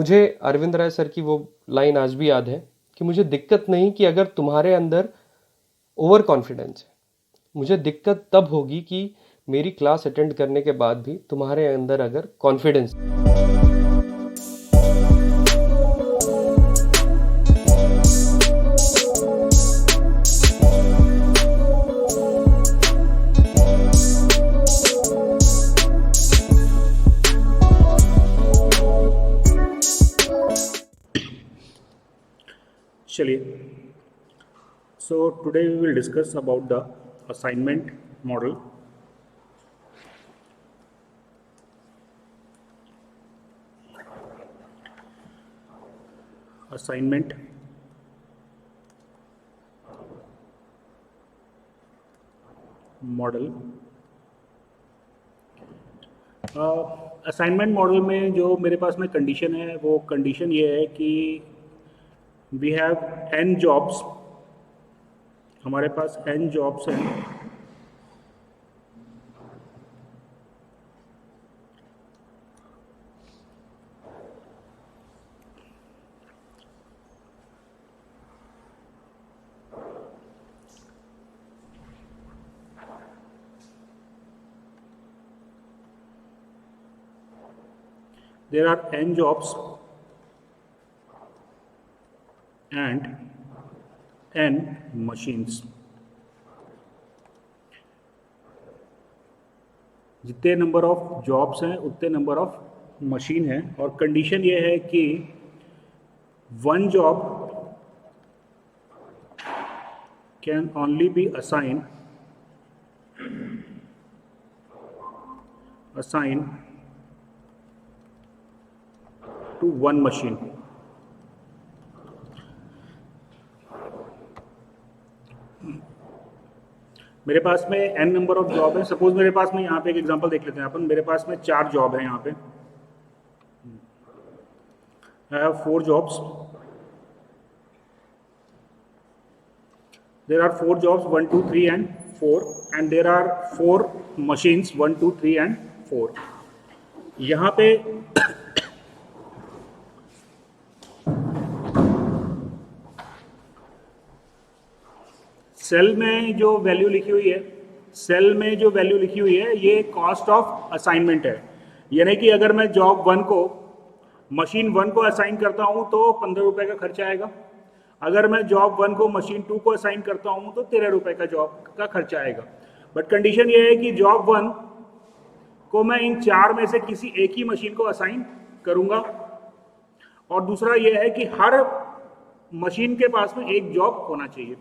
मुझे अरविंद राय सर की वो लाइन आज भी याद है कि मुझे दिक्कत नहीं कि अगर तुम्हारे अंदर ओवर कॉन्फिडेंस है, मुझे दिक्कत तब होगी कि मेरी क्लास अटेंड करने के बाद भी तुम्हारे अंदर अगर कॉन्फिडेंस। चलिए, so today we will discuss about the assignment model. Assignment model. Assignment model में जो मेरे पास में कंडीशन है वो कंडीशन ये है कि वी हैव n जॉब्स, हमारे पास n जॉब्स हैं there are n jobs and n machines। जितने नंबर ऑफ जॉब्स हैं उतने नंबर ऑफ मशीन हैं, और कंडीशन ये है कि one job can only be assign to one machine। मेरे पास में n नंबर ऑफ जॉब है। सपोज मेरे पास में यहाँ पे एक एग्जांपल देख लेते हैं अपन। मेरे पास में 4 जॉब है यहाँ पे। I have 4 jobs। There are 4 jobs 1, 2, 3 and 4, and there are 4 machines 1, 2, 3 and 4। यहाँ पे सेल में जो वैल्यू लिखी हुई है, ये कॉस्ट ऑफ असाइनमेंट है। यानी कि अगर मैं जॉब 1 को मशीन 1 को असाइन करता हूं तो 15 रुपए का खर्चा आएगा। अगर मैं जॉब 1 को मशीन 2 को असाइन करता हूं तो 13 रुपए का जॉब का खर्चा आएगा। बट कंडीशन ये है कि जॉब 1 को मैं इन 4 में से किसी एक ही मशीन को असाइन करूंगा, और दूसरा ये है कि हर मशीन के पास में एक जॉब होना चाहिए।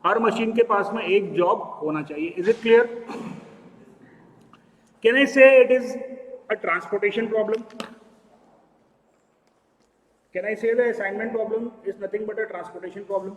हर मशीन के पास में एक जॉब होना चाहिए। Is it clear? Can I say it is a transportation problem? Can I say the assignment problem is nothing but a transportation problem?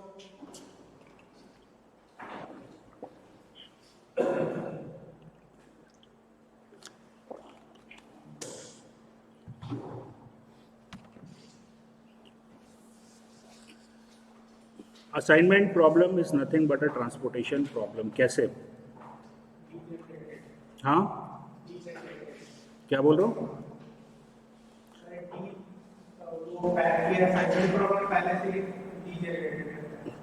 Assignment problem is nothing but a transportation problem. कैसे? हाँ, क्या बोल रहा हूँ?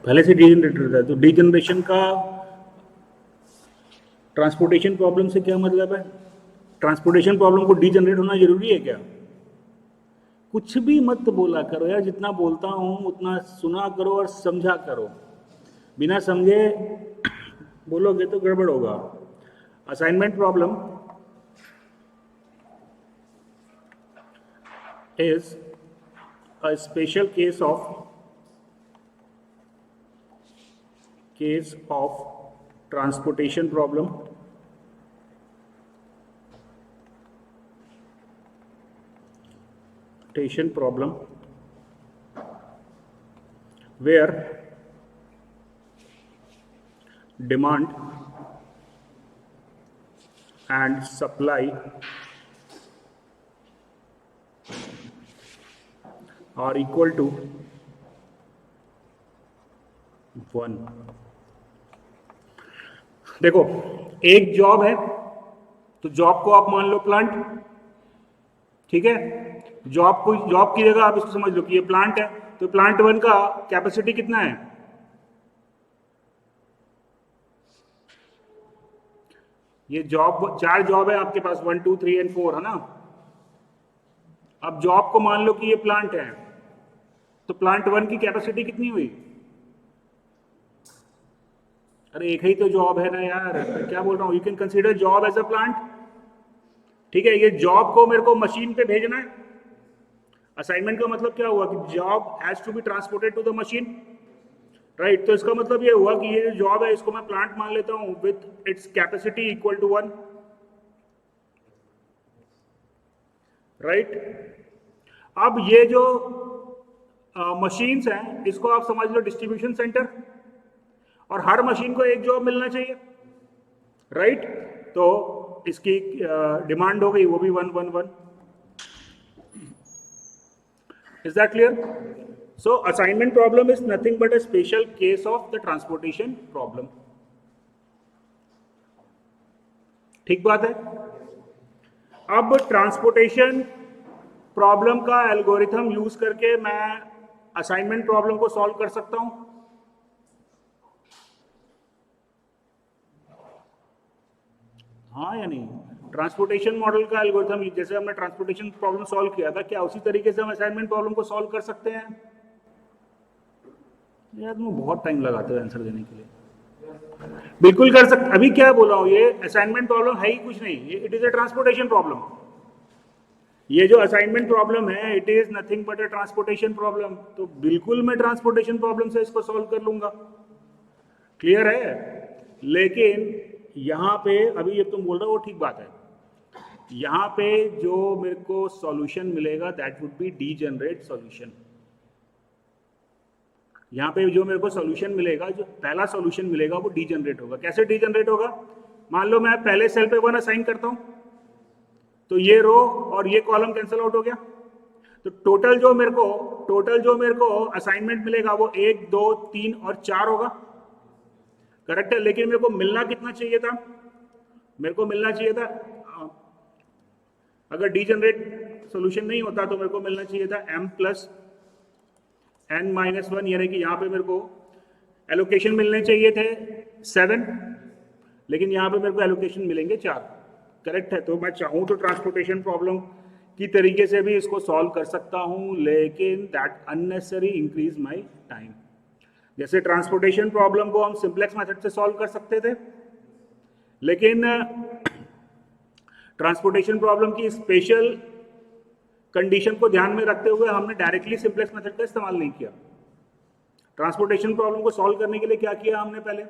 पहले से degenerated है, तो डीजनरेशन का ट्रांसपोर्टेशन प्रॉब्लम से क्या मतलब है? ट्रांसपोर्टेशन प्रॉब्लम को डीजनरेट होना जरूरी है क्या? कुछ भी मत बोला करो यार, जितना बोलता हूं उतना सुना करो और समझा करो। बिना समझे बोलोगे तो गड़बड़ होगा। Assignment problem is a special case of transportation problem where demand and supply are equal to 1। देखो, एक जॉब है तो जॉब को आप मान लो प्लांट, ठीक है। जॉब की जगह आप इसको समझ लो कि ये प्लांट है, तो प्लांट 1 का कैपेसिटी कितना है? ये जॉब, 4 जॉब है आपके पास, 1 2 3 एंड 4 है ना। अब जॉब को मान लो कि ये प्लांट है, तो प्लांट 1 की कैपेसिटी कितनी हुई? अरे एक ही तो जॉब है ना यार, मैं क्या बोल रहा हूँ, you can consider job as a plant. ठीक है, ये जॉब को मेरे को मशीन पे भेजना है। असाइनमेंट का मतलब क्या हुआ कि job has to be transported to the machine, right. तो इसका मतलब ये हुआ कि ये जो जॉब है इसको मैं प्लांट मान लेता हूं with its capacity equal to 1, right. अब ये जो मशीन्स हैं इसको आप समझ लो डिस्ट्रीब्यूशन सेंटर, और हर मशीन को एक जॉब मिलना चाहिए, राइट। तो इसकी डिमांड हो गई वो भी 1 1 1। Is that clear? So assignment problem is nothing but a special case of the transportation problem. ठीक बात है। अब ट्रांसपोर्टेशन प्रॉब्लम का एल्गोरिथम यूज करके मैं असाइनमेंट प्रॉब्लम को सॉल्व कर सकता हूं। हाँ या नहीं? ट्रांसपोर्टेशन मॉडल का एल्गोरिथम, जैसे हमने ट्रांसपोर्टेशन प्रॉब्लम सॉल्व किया था, क्या उसी तरीके से हम असाइनमेंट प्रॉब्लम को सॉल्व कर सकते हैं? यार तुम बहुत टाइम लगाते हो आंसर देने के लिए। बिल्कुल कर सकते। अभी क्या बोला हूं, ये असाइनमेंट प्रॉब्लम है ही कुछ नहीं, ये it is a transportation problem. ये जो असाइनमेंट प्रॉब्लम है it is nothing but a transportation problem. तो बिल्कुल मैं ट्रांसपोर्टेशन प्रॉब्लम से इसको सॉल्व कर लूंगा। क्लियर है? लेकिन यहां पे अभी ये तुम बोल रहे हो वो ठीक बात है, यहां पे जो मेरे को सॉल्यूशन मिलेगा that would be degenerate solution. यहां पे जो मेरे को सॉल्यूशन मिलेगा, जो पहला सॉल्यूशन मिलेगा वो डीजनरेट होगा। कैसे डीजनरेट होगा? मान लो मैं पहले सेल पे 1 असाइन करता हूं, तो ये रो और ये कॉलम कैंसिल आउट हो गया, तो टोटल जो मेरे को असाइनमेंट मिलेगा वो 1 2 3 और 4 होगा, करेक्ट है। लेकिन मेरे को मिलना कितना चाहिए था? मेरे को मिलना चाहिए था, अगर डीजनरेट सॉल्यूशन नहीं होता तो मेरे को मिलना चाहिए था m प्लस n माइनस 1, यानी कि यहाँ पे मेरे को एलोकेशन मिलने चाहिए थे 7, लेकिन यहाँ पे मेरे को एलोकेशन मिलेंगे 4, करेक्ट है। तो मैं चाहूँ तो ट्रांसपोर्टेशन प्रॉब्लम की तरीके से भी इसको सॉल्व कर सकता हूँ, लेकिन that unnecessary increase my time. जैसे ट्रांसपोर्टेशन प्रॉब्लम को हम सिंप्लेक्स मेथड से सॉल्व कर सकते थे, लेकिन ट्रांसपोर्टेशन प्रॉब्लम की स्पेशल कंडीशन को ध्यान में रखते हुए हमने डायरेक्टली सिंप्लेक्स मेथड का इस्तेमाल नहीं किया। ट्रांसपोर्टेशन प्रॉब्लम को सॉल्व करने के लिए क्या किया हमने? पहले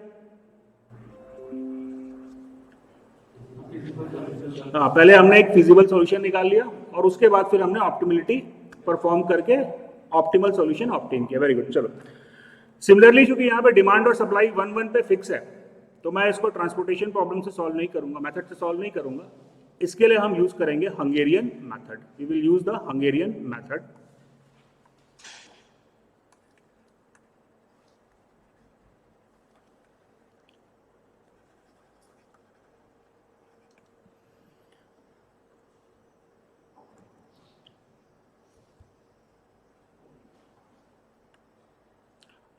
हमने एक फिजिबल सॉल्यूशन निकाल लिया और उसके बाद फिर हमने ऑप्टिमिलिटी परफॉर्म करके ऑप्टिमल सॉल्यूशन ऑब्टेन किया। Very good. चलो, सिमिलरली चूंकि यहाँ पे डिमांड और सप्लाई 1 1 पे फिक्स है, तो मैं इसको ट्रांसपोर्टेशन प्रॉब्लम से सॉल्व नहीं करूंगा, मेथड से सॉल्व नहीं करूंगा। इसके लिए हम यूज करेंगे Hungarian method. We will use the Hungarian method.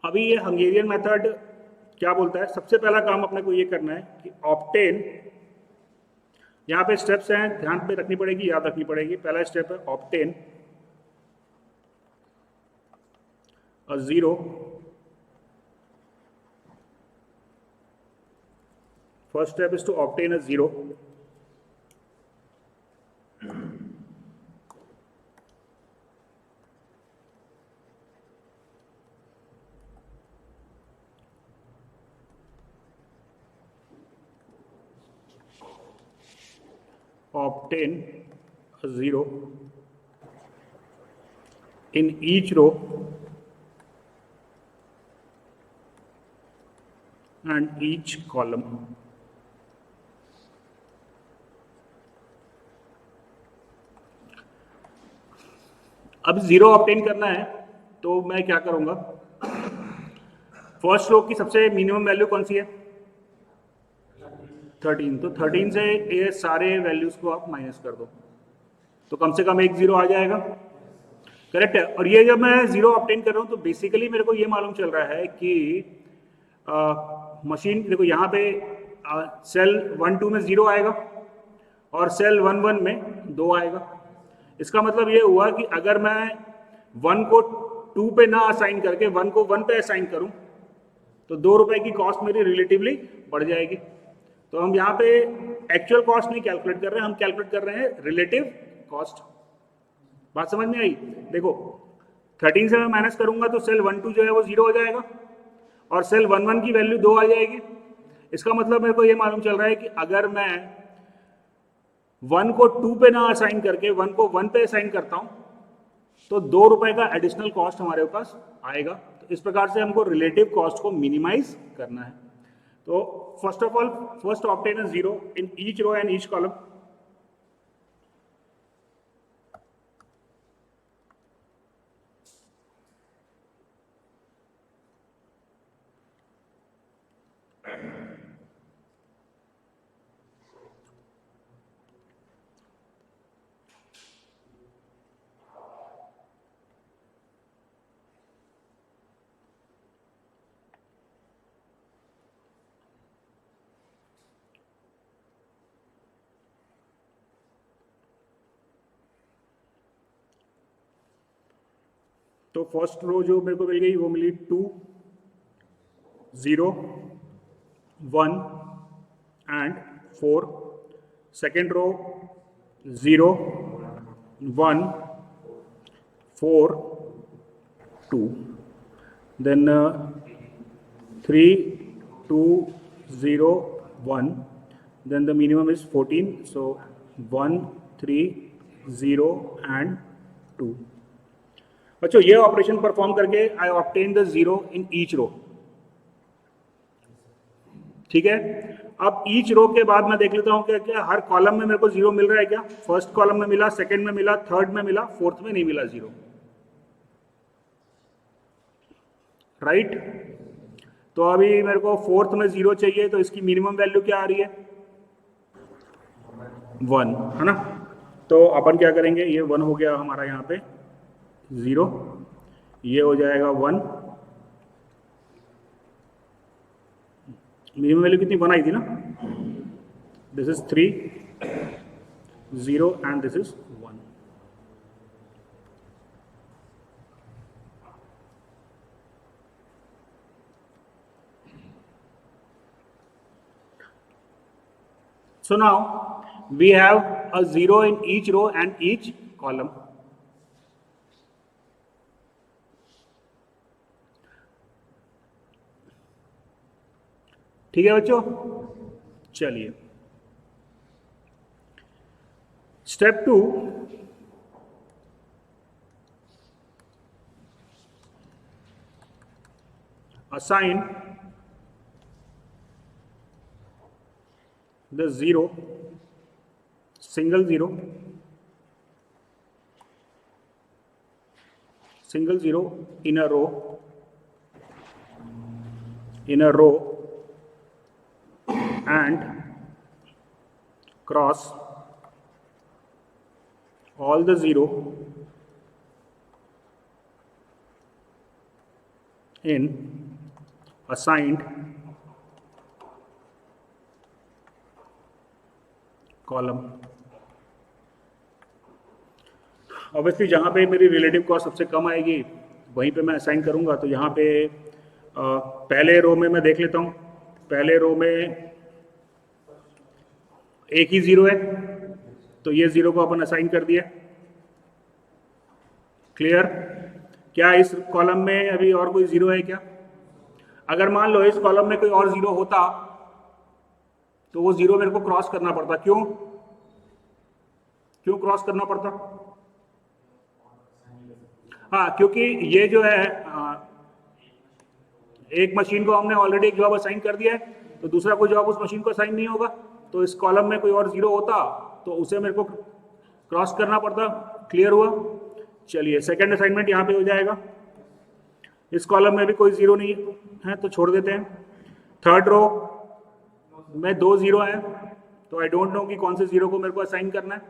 अभी ये हंगेरियन मेथड क्या बोलता है? सबसे पहला काम अपने को ये करना है कि ऑब्टेन, यहाँ पे स्टेप्स हैं, ध्यान पे रखनी पड़ेगी, याद रखनी पड़ेगी। पहला स्टेप है obtain a 0, first step is to obtain a 0। obtain a 0 in each row and each column. अब 0 ऑब्टेन करना है तो मैं क्या करूंगा? फर्स्ट रो की सबसे मिनिमम वैल्यू कौन सी है? 13। तो 13 से ये सारे वैल्यूज को आप माइनस कर दो, तो कम से कम एक जीरो आ जाएगा, करेक्ट है। और ये जब मैं जीरो ऑब्टेन कर रहा हूँ तो बेसिकली मेरे को ये मालूम चल रहा है कि मशीन देखो यहाँ पे सेल 1 2 में जीरो आएगा और सेल 1 1 में 2 आएगा। इसका मतलब ये हुआ कि अगर मैं 1 को 2 पे ना असाइन करके 1 को 1 पे असाइन करूं तो 2 रुपए की कॉस्ट मेरी रिलेटिवली बढ़ जाएगी। तो हम यहाँ पे एक्चुअल कॉस्ट नहीं कैलकुलेट कर रहे हैं, हम कैलकुलेट कर रहे हैं रिलेटिव कॉस्ट। बात समझ में आई? देखो 13 से मैं माइनस करूंगा तो सेल 1 2 जो है वो जीरो हो जाएगा और सेल 1 1 की वैल्यू 2 आ जाएगी। इसका मतलब मेरे को ये मालूम चल रहा है कि अगर मैं 1 को 2 पे ना असाइन करके 1 को 1 पे असाइन करता हूं तो 2 रुपए का एडिशनल कॉस्ट हमारे पास आएगा। तो इस प्रकार से हमको रिलेटिव कॉस्ट को मिनिमाइज करना है। तो first of all first obtain a zero in each row and each column. तो फर्स्ट रो जो मेरे को मिल गई वो मिली 2 0 1 and 4। Second row 0 1 4 2, then 3 2 0 1, then the minimum is 14, so 1 3 0 and 2। बच्चों ये ऑपरेशन परफॉर्म करके I obtain the zero in each row, ठीक है। अब ईच रो के बाद मैं देख लेता हूं क्या क्या हर कॉलम में मेरे को जीरो मिल रहा है क्या। फर्स्ट कॉलम में मिला, सेकंड में मिला, थर्ड में मिला, फोर्थ में नहीं मिला जीरो, राइट। तो अभी मेरे को फोर्थ में जीरो चाहिए तो इसकी मिनिमम वैल्यू क्या आ रही है 1, है ना। तो अपन क्या करेंगे, ये 1 हो गया हमारा यहाँ पे 0, ये हो जाएगा 1, मिनिमम वैल्यू कितनी 1 आई थी ना। This is 3 0 and this is 1। So now we have a 0 in each row and each column. ठीक है बच्चों, चलिए step 2, assign the zero, single zero in a row and cross all the zero in assigned column. Obviously जहाँ पे मेरी relative cost सबसे कम आएगी वहीं पे मैं असाइन करूँगा। तो यहाँ पे पहले रो में मैं देख लेता हूँ, पहले रो में एक ही जीरो है तो ये जीरो को अपन असाइन कर दिया, क्लियर। क्या इस कॉलम में अभी और कोई जीरो है क्या? अगर मान लो इस कॉलम में कोई और जीरो होता तो वो जीरो मेरे को क्रॉस करना पड़ता। क्यों क्रॉस करना पड़ता? हाँ, क्योंकि ये जो है एक मशीन को हमने ऑलरेडी एक जॉब असाइन कर दिया है तो दूसरा कोई जॉब उस मशीन को असाइन नहीं होगा। तो इस कॉलम में कोई और जीरो होता तो उसे मेरे को क्रॉस करना पड़ता। क्लियर हुआ? चलिए सेकंड असाइनमेंट यहाँ पे हो जाएगा। इस कॉलम में भी कोई जीरो नहीं है तो छोड़ देते हैं। थर्ड रो में 2 जीरो है तो आई डोंट नो कि कौन से जीरो को मेरे को असाइन करना है।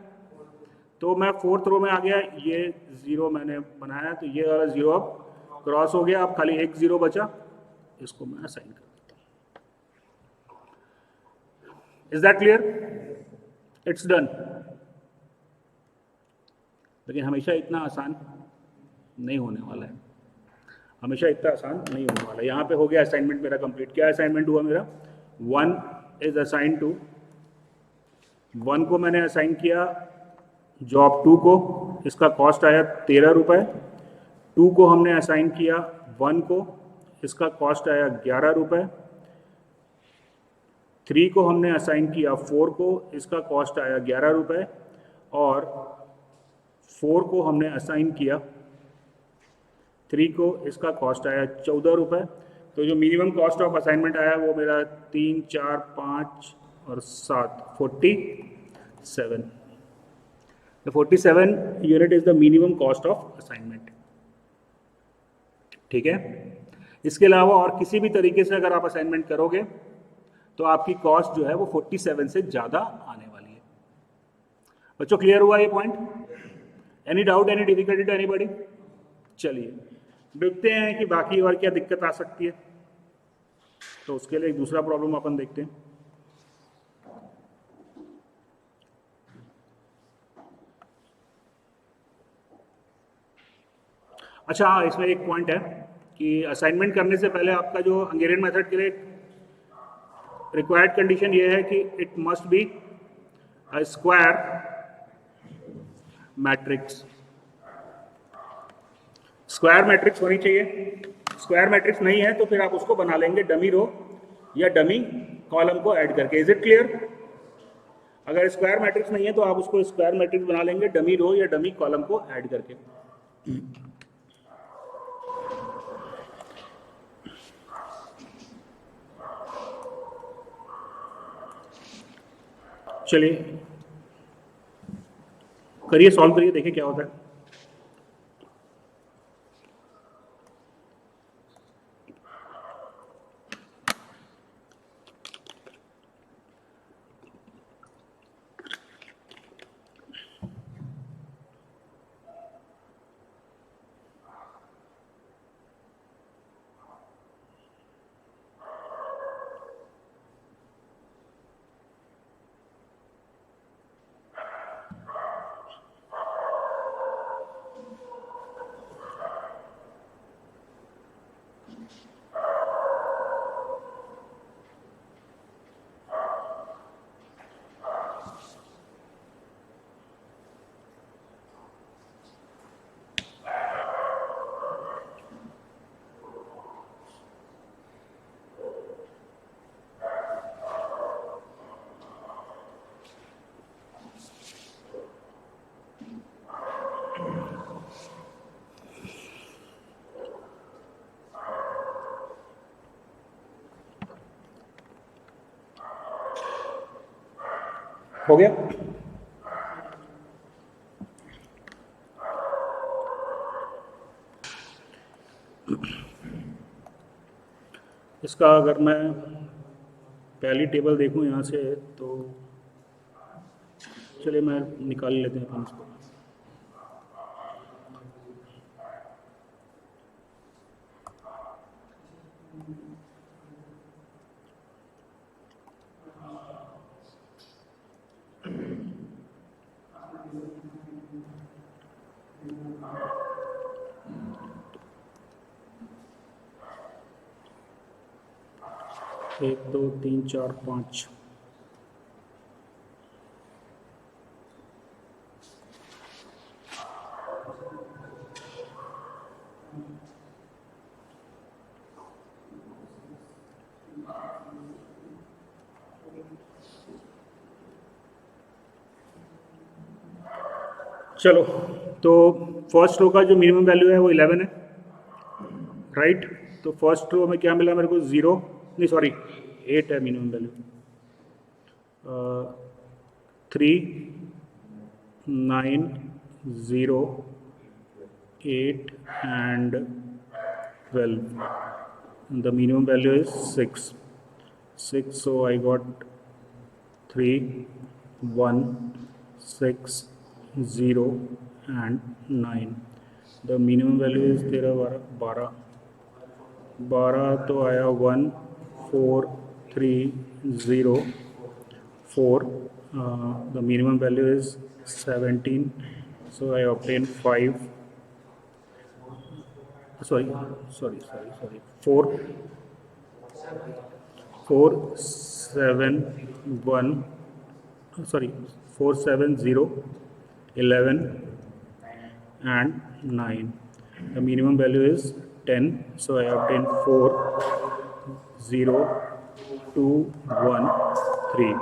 तो मैं फोर्थ रो में आ गया, ये 0 मैंने बनाया, तो ये वाला 0 अब क्रॉस हो गया, अब खाली एक 0 बचा, इसको मैं असाइन कर देता हूँ। Is that clear? It's done. लेकिन हमेशा इतना आसान नहीं होने वाला है, हमेशा इतना आसान नहीं होने वाला। यहाँ पे हो गया असाइनमेंट मेरा कंप्लीट। क्या असाइनमेंट हुआ मेरा? 1 इज असाइन टू, 1 को मैंने असाइन किया जॉब 2 को, इसका कॉस्ट आया 13 रुपये। 2 को हमने असाइन किया 1 को, इसका कॉस्ट आया 11 रुपये। 3 को हमने असाइन किया 4 को, इसका कॉस्ट आया 11 रुपये। और 4 को हमने असाइन किया 3 को, इसका कॉस्ट आया 14 रुपये। तो जो मिनिमम कॉस्ट ऑफ असाइनमेंट आया वो मेरा 3, 4, 5 और 7, 47। The 47 unit is the minimum cost of assignment। ठीक है। इसके अलावा और किसी भी तरीके से अगर आप असाइनमेंट करोगे तो आपकी कॉस्ट जो है वो 47 से ज़्यादा आने वाली है। बच्चों क्लियर हुआ ये point? Any doubt, any difficulty to anybody? चलिए देखते हैं कि बाकी और क्या दिक्कत आ सकती है। तो उसके लिए एक दूसरा प्रॉब्लम अपन देखते हैं। अच्छा हाँ, इसमें एक पॉइंट है कि असाइनमेंट करने से पहले आपका जो हंगेरियन मेथड के लिए रिक्वायर्ड कंडीशन ये है कि it must be a square matrix. Square matrix होनी चाहिए। स्क्वायर मैट्रिक्स नहीं है तो फिर आप उसको बना लेंगे डमी रो या डमी कॉलम को ऐड करके। Is it clear? अगर स्क्वायर मैट्रिक्स नहीं है तो आप उसको स्क्वायर मैट्रिक्स बना लेंगे डमी रो या डमी कॉलम को ऐड करके। चलिए करिए, सॉल्व करिए, देखिए क्या होता है। हो गया? इसका अगर मैं पहली टेबल देखूं यहाँ से तो चलिए मैं निकाल लेते हैं अपन इसको। एक, दो, तीन, चार, 5। चलो तो फर्स्ट रो का जो मिनिमम वैल्यू है वो 11 है, राइट। तो फर्स्ट रो में क्या मिला मेरे को? 0, नहीं सॉरी 8 है minimum value. 3, 9, 0, 8 and 12. The minimum value is 6. So I got 3, 1, 6, 0 and 9. The minimum value is तेरा 12 12 तो आया 1 4 3 0 4. The minimum value is 17, so I obtain 5. Sorry, 4 4 7 1. Sorry, 4 7 0 11 and 9. The minimum value is 10, so I obtain 4 0 2 1 3.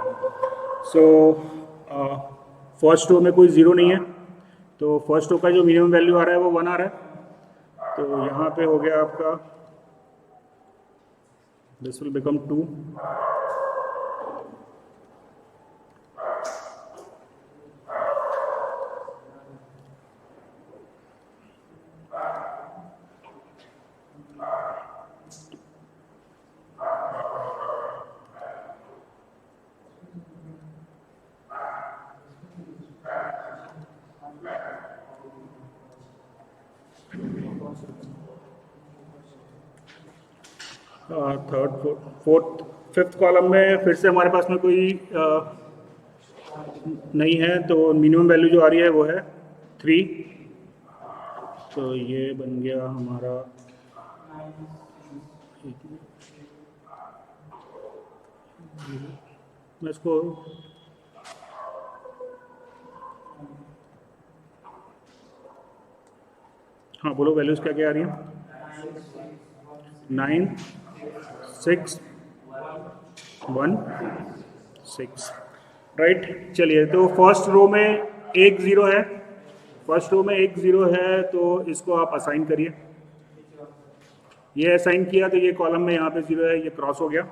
So first row में कोई zero नहीं है, तो first रो का जो मिनिमम वैल्यू आ रहा है वो 1 आ रहा है, तो यहाँ पे हो गया आपका, this will become 2. Third fourth fifth column में फिर से हमारे पास में कोई नहीं है, तो मिनिमम वैल्यू जो आ रही है वो है 3. तो ये बन गया हमारा, मैं इसको हाँ बोलो, वैल्यूज क्या क्या आ रही है? 9 6 1 6. राइट, चलिए, तो फर्स्ट रो में एक ज़ीरो है, फर्स्ट रो में एक ज़ीरो है, तो इसको आप असाइन करिए. ये असाइन किया तो ये कॉलम में यहाँ पे ज़ीरो है, ये क्रॉस हो गया.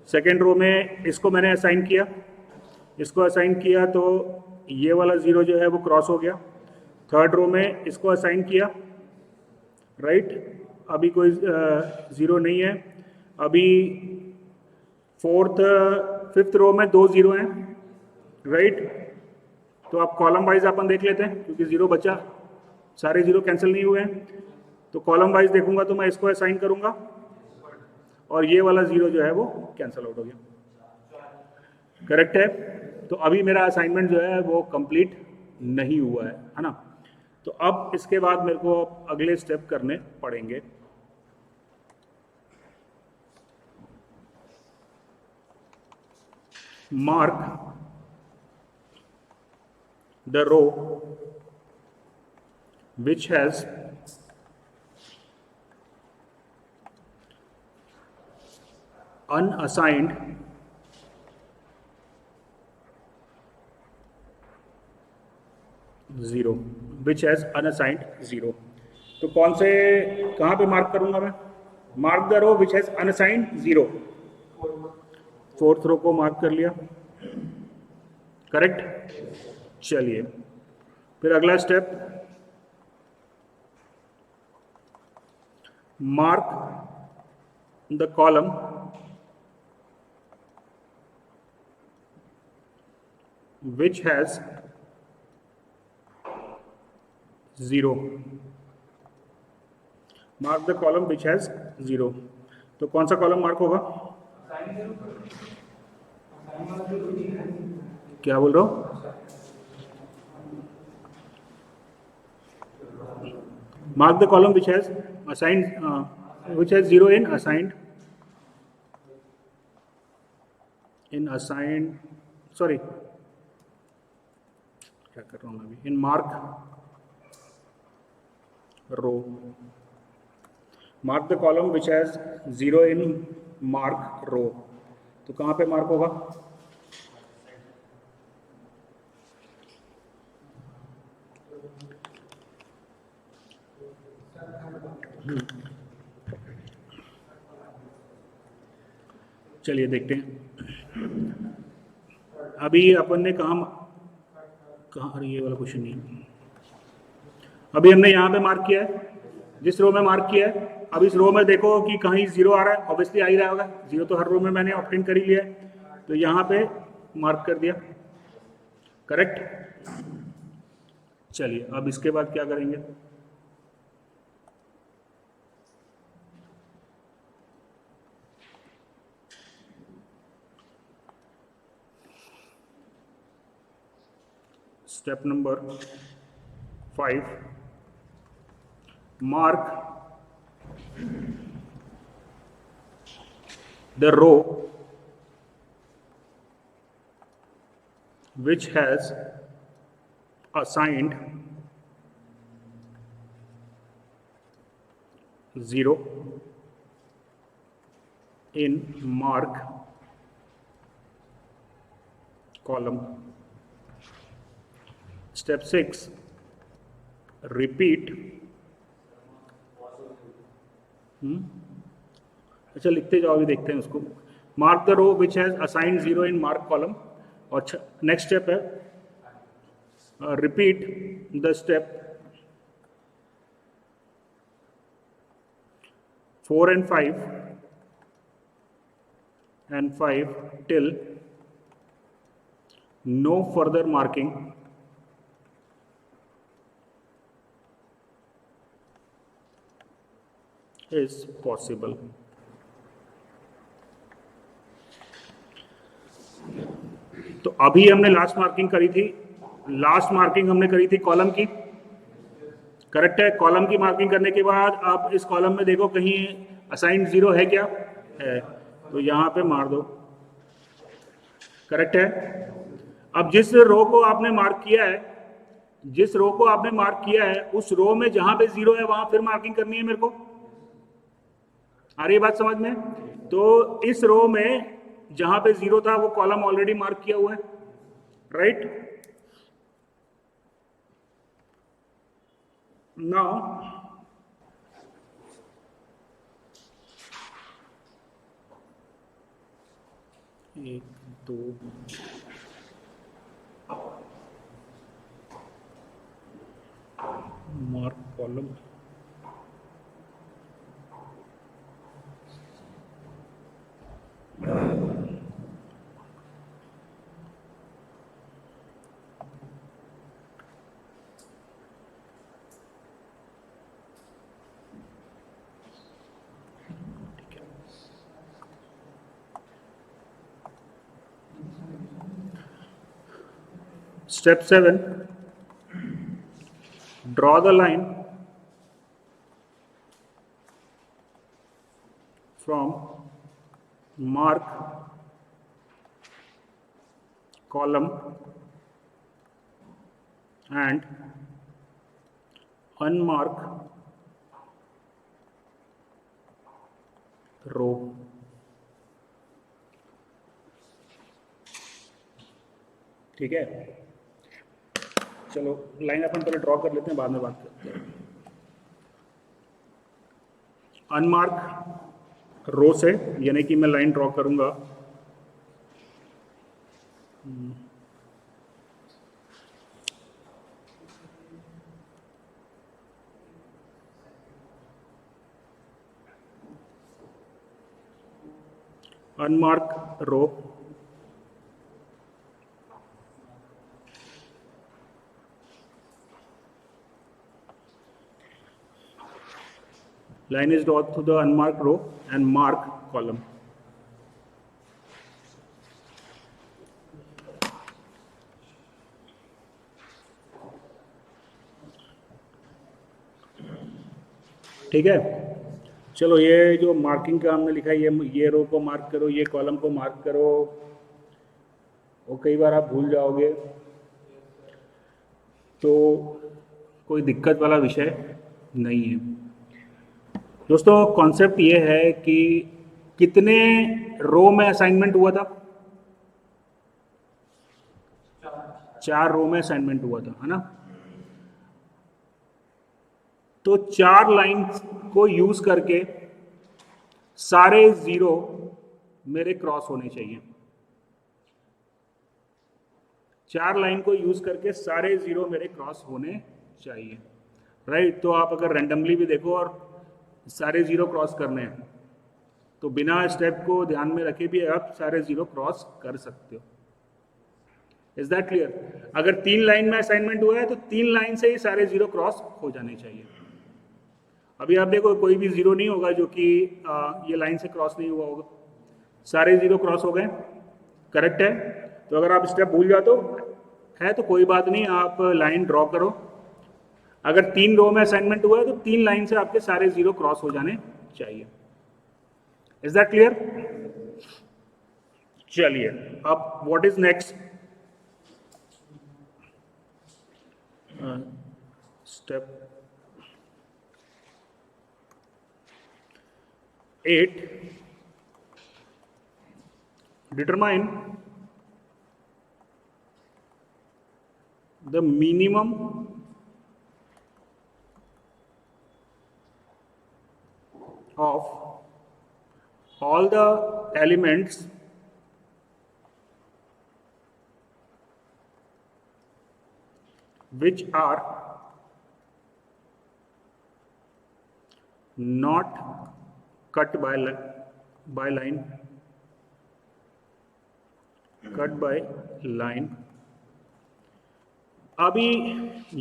सेकेंड रो में इसको मैंने असाइन किया, इसको असाइन किया तो ये वाला ज़ीरो जो है वो क्रॉस हो गया. थर्ड रो में इसको असाइन किया, राइट, अभी कोई ज़ीरो नहीं है. अभी फिफ्थ रो में 2 ज़ीरो हैं, राइट. तो आप कॉलम वाइज अपन देख लेते हैं, क्योंकि ज़ीरो बचा, सारे ज़ीरो कैंसिल नहीं हुए हैं, तो कॉलम वाइज देखूंगा तो मैं इसको असाइन करूंगा और ये वाला ज़ीरो जो है वो कैंसिल आउट हो गया. करेक्ट है. तो अभी मेरा असाइनमेंट जो है वो कंप्लीट नहीं हुआ है ना. तो अब इसके बाद मेरे को अगले स्टेप करने पड़ेंगे. Mark the row which has unassigned zero, which has unassigned zero. तो कौन से, कहाँ पे मार्क करूंगा मैं? Mark the row which has unassigned zero. Fourth row को मार्क कर लिया, करेक्ट. चलिए, फिर अगला step, mark the column which has zero. Mark the column which has zero. तो कौन सा कॉलम मार्क होगा? क्या बोल रहा हूं? Mark the column which has assigned, which has zero in assigned. Sorry, क्या कर रहा हूँ मैं अभी? In mark row. Mark the column which has zero in mark row. तो कहाँ पे मार्क होगा? चलिए देखते हैं. अभी अपन ने कहाँ ये वाला क्वेश्चन नहीं है. अभी हमने यहाँ पे मार्क किया है, जिस रो में मार्क किया है. अब इस रो में देखो कि कहीं जीरो आ रहा है, ऑब्वियसली आ ही रहा होगा. जीरो तो हर रो में मैंने ऑप्टेन कर ही लिया है, तो यहाँ पे मार्क कर दिया, करेक्ट. चलिए अब इसके बाद क्या करेंगे, step number 5, mark the row which has assigned 0 in mark column. Step 6, repeat. अच्छा लिखते जाओ, अभी देखते हैं उसको. Mark the row which has assigned 0 in mark column. और नेक्स्ट स्टेप है repeat the step 4 and 5 till no further marking is possible. तो अभी हमने लास्ट मार्किंग करी थी, लास्ट मार्किंग हमने करी थी कॉलम की, करेक्ट है. कॉलम की मार्किंग करने के बाद अब इस कॉलम में देखो कहीं असाइंड 0 है क्या, है, तो यहां पे मार दो, करेक्ट है. अब जिस रो को आपने मार्क किया है, जिस रो को आपने मार्क किया है उस रो में जहां पे 0 है वहां फिर मार्किंग करनी है मेरे को. आ रही है बात समझ में? तो इस रो में जहां पे 0 था वो कॉलम ऑलरेडी मार्क किया हुआ है, राइट. नाउ एक दो mark column, Step 7, draw the line from mark column and unmark row. ठीक है, चलो लाइन अपन पहले ड्रॉ कर लेते हैं, बाद में बात करते हैं. अनमार्क रो से, यानी कि मैं लाइन ड्रॉ करूंगा unmark row line is drawn through the unmarked row and mark column. ठीक है, चलो ये जो मार्किंग का हमने लिखा है, ये रो को मार्क करो, ये कॉलम को मार्क करो, और कई बार आप भूल जाओगे तो कोई दिक्कत वाला विषय नहीं है. दोस्तों कॉन्सेप्ट ये है कि कितने रो में असाइनमेंट हुआ था, 4 रो में असाइनमेंट हुआ था, है ना. तो 4 लाइन को यूज करके सारे 0 मेरे क्रॉस होने चाहिए. 4 लाइन को यूज करके सारे 0 मेरे क्रॉस होने चाहिए, राइट. तो आप अगर रैंडमली भी देखो और सारे 0 क्रॉस करने हैं तो बिना स्टेप को ध्यान में रखे भी आप सारे 0 क्रॉस कर सकते हो. Is that clear? अगर 3 लाइन में असाइनमेंट हुआ है तो 3 लाइन से ही सारे जीरो क्रॉस हो जाने चाहिए। अभी आप देखो कोई भी जीरो नहीं होगा जो कि ये लाइन से क्रॉस नहीं हुआ होगा, सारे जीरो क्रॉस हो गए, करेक्ट है? तो अगर आप स्टेप भूल जाते हो है तो कोई बात नहीं, आप लाइन ड्रॉ करो। अगर 3 रो में असाइनमेंट हुआ है तो 3 लाइन से आपके सारे जीरो क्रॉस हो जाने चाहिए। Is that clear? चलिए अब what is next step 8, determine the minimum of all the elements which are not cut by line, cut by line। अभी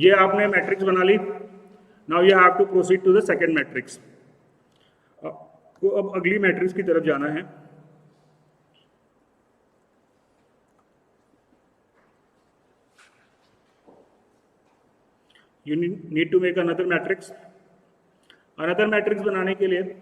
ये आपने मैट्रिक्स बना ली, now you have to proceed to the second matrix. को अब अगली मैट्रिक्स की तरफ जाना है। You need to make another matrix. Another matrix बनाने के लिए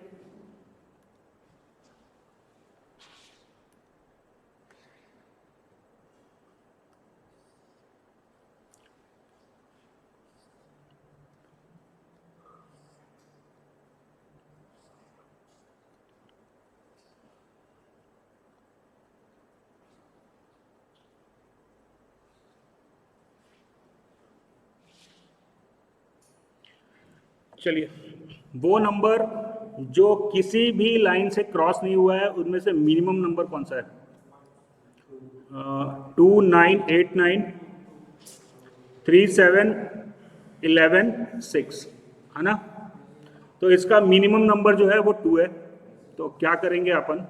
चलिए वो नंबर जो किसी भी लाइन से क्रॉस नहीं हुआ है उनमें से मिनिमम नंबर कौन सा है? 2, 9, 8, 9, 3, 7, 11, 6 है ना? तो इसका मिनिमम नंबर जो है वो 2 है। तो क्या करेंगे अपन?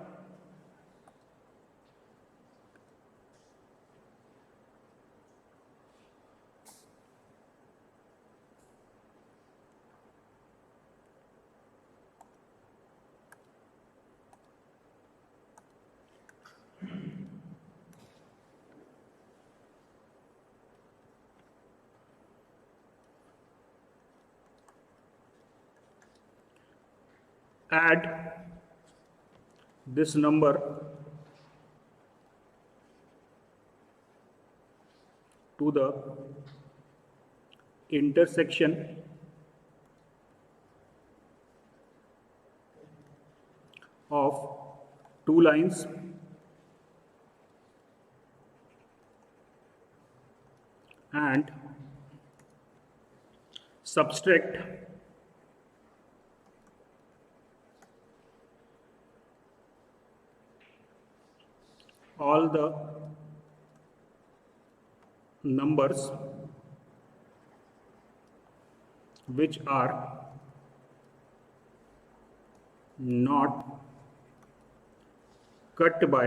Add this number to the intersection of 2 lines and subtract all the numbers which are not cut by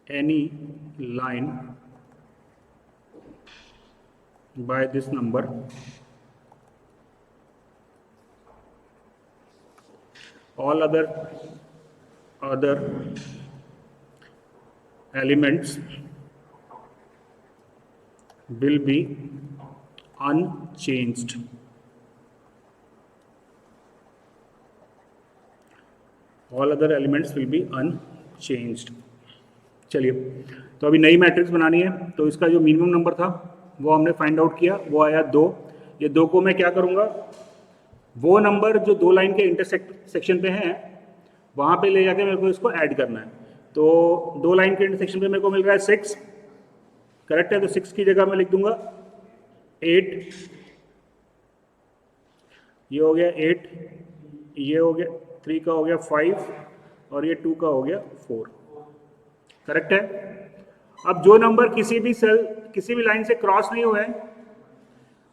any line by this number। all other elements will be unchanged। all other elements will be unchanged। चलिए तो अभी नई matrix बनानी है। तो इसका जो minimum number था वो हमने फाइंड आउट किया, वो आया 2। ये 2 को मैं क्या करूँगा, वो नंबर जो 2 लाइन के इंटरसेक्शन पे हैं वहाँ पे ले जाके मेरे को इसको ऐड करना है। तो 2 लाइन के इंटरसेक्शन पे मेरे को मिल रहा है 6, करेक्ट है? तो 6 की जगह मैं लिख दूंगा 8, ये हो गया 8, ये हो गया 3 का हो गया 5 और ये 2 का हो गया 4, करेक्ट है? अब जो नंबर किसी भी लाइन से क्रॉस नहीं हुए हैं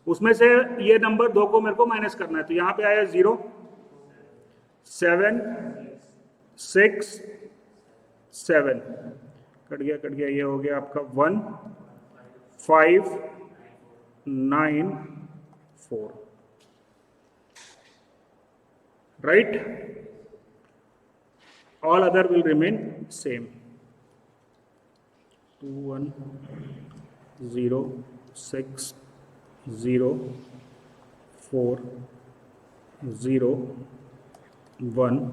उसमें से ये नंबर 2 को मेरे को माइनस करना है। तो यहाँ पे आया 0, 7, 6, 7, कट गया, ये हो गया आपका 1594, right. All other will remain same. 21060401 03010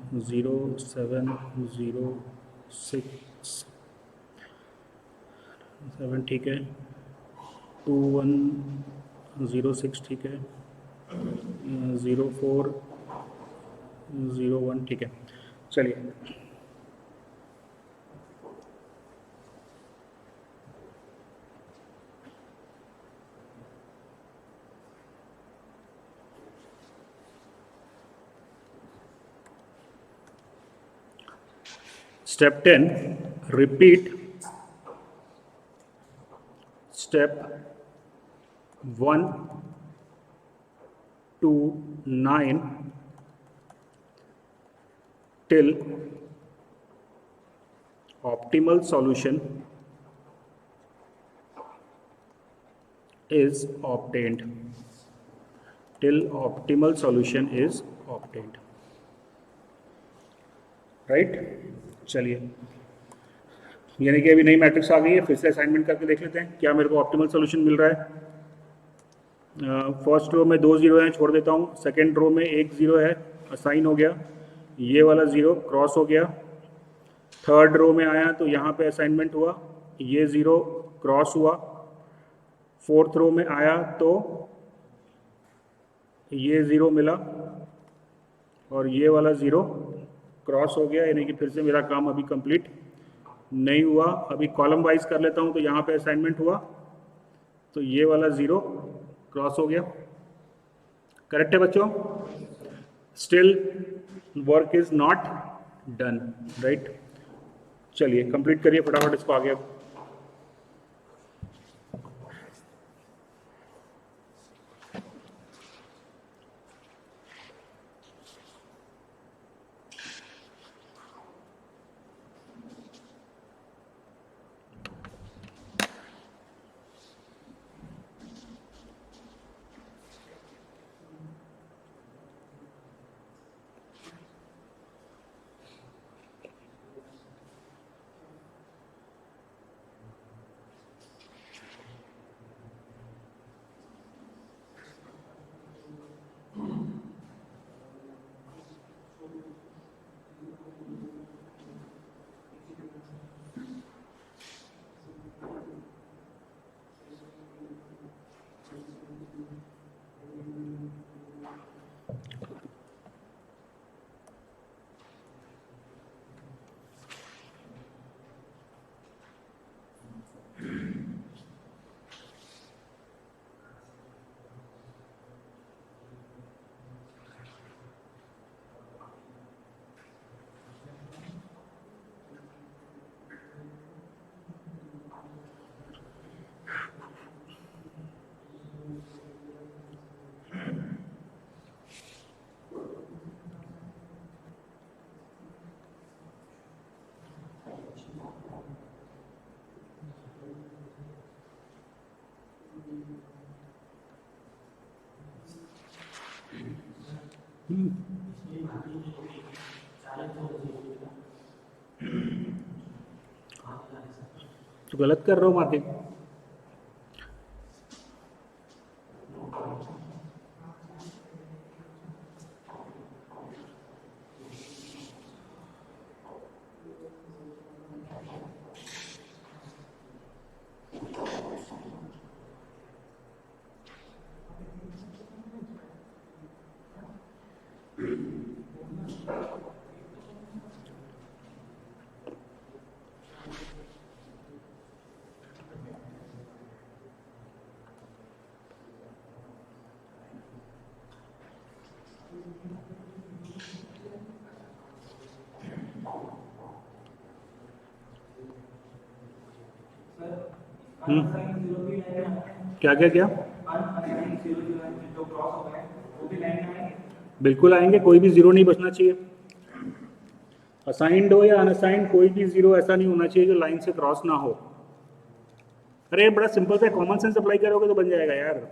0706 ठीक है, 2106 ठीक है, 0401 ठीक है. चलिए, Step 10, repeat step 1 to 9 till optimal solution is obtained. Till optimal solution is obtained. Right. चलिए, यानी कि अभी नई मैट्रिक्स आ गई है, फिर से असाइनमेंट करके देख लेते हैं क्या मेरे को ऑप्टिमल सॉल्यूशन मिल रहा है. फर्स्ट रो में 2 जीरो हैं, छोड़ देता हूँ. सेकेंड रो में 1 जीरो है, असाइन हो गया. ये वाला जीरो क्रॉस हो गया. थर्ड रो में आया तो यहाँ पे असाइनमेंट हुआ, ये जीरो क्रॉस हुआ. फोर्थ रो में आया तो ये जीरो मिला और ये वाला जीरो क्रॉस हो गया, यानी कि फिर से मेरा काम अभी कंप्लीट नहीं हुआ. अभी कॉलम वाइज कर लेता हूं. तो यहाँ पे असाइनमेंट हुआ तो ये वाला जीरो क्रॉस हो गया. करेक्ट है बच्चों? Still work is not done, right. चलिए कंप्लीट करिए फटाफट इसको आगे. तो गलत कर रहा हूँ मार्किंग. क्या क्या क्या? बिल्कुल आएंगे, कोई भी जीरो नहीं बचना चाहिए। असाइंड हो या अनअसाइंड, कोई भी जीरो ऐसा नहीं होना चाहिए जो लाइन से क्रॉस ना हो। अरे बड़ा सिंपल सा, कॉमन सेंस अप्लाई करोगे तो बन जाएगा यार।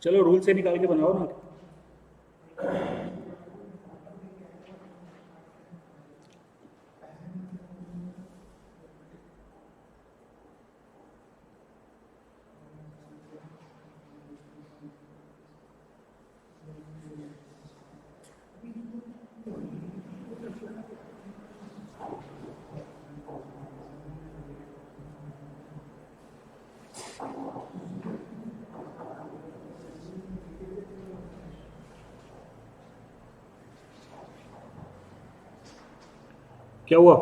चलो रूल से निकाल के बनाओ ना। क्या हुआ?